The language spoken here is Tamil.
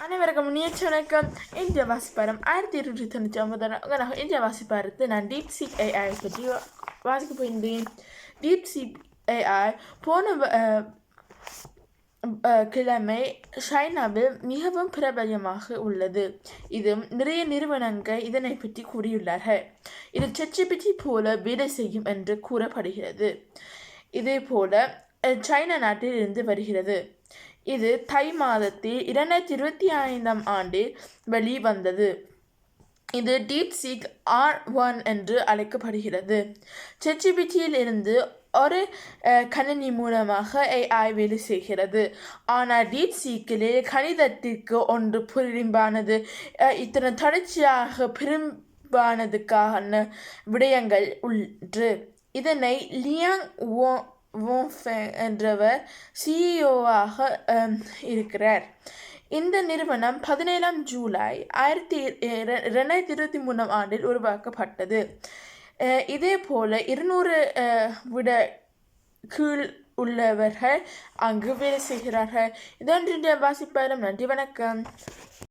அனைவருக்கும் முன்னேற்ற வணக்கம். இந்திய வாசிப்பாரம் 1299 இந்திய வாசிப்பாரத்தை நான் டீப் சீக் ஏஐ பற்றி வாசிக்க போயிருந்தேன். டீப் சீக் ஏஐ போன கிழமை சைனாவில் மிகவும் பிரபலமாக உள்ளது. இது நிறைய நிறுவனங்கள் இதனை பற்றி கூறியுள்ளார்கள். இது ChatGPT போல வேலை செய்யும் என்று கூறப்படுகிறது. இதே போல சைனா நாட்டில் இருந்து வருகிறது. இது தை மாதத்தில் 2025 ஆண்டில் வெளிவந்தது. இது DeepSeek R1 என்று அழைக்கப்படுகிறது. ChatGPTயில் இருந்து ஒரு கணினி மூலமாக AI வேலை செய்கிறது. ஆனால் DeepSeekலே கணிதத்திற்கு ஒன்று பிரிம்பானது. இத்தனை தொடர்ச்சியாக பிரிம்பானதுக்கான விடயங்கள் உண்டு. இதனை லியாங் வோங்ஃபெங் என்றவர் சிஇஓவாக இருக்கிறார். இந்த நிறுவனம் 17 ஜூலை 2023 ஆண்டில் உருவாக்கப்பட்டது. இதே போல 200 விட கீழ் உள்ளவர்கள் அங்கு வேலை செய்கிறார்கள். இதொன்று வாசிப்பாரும். நன்றி, வணக்கம்.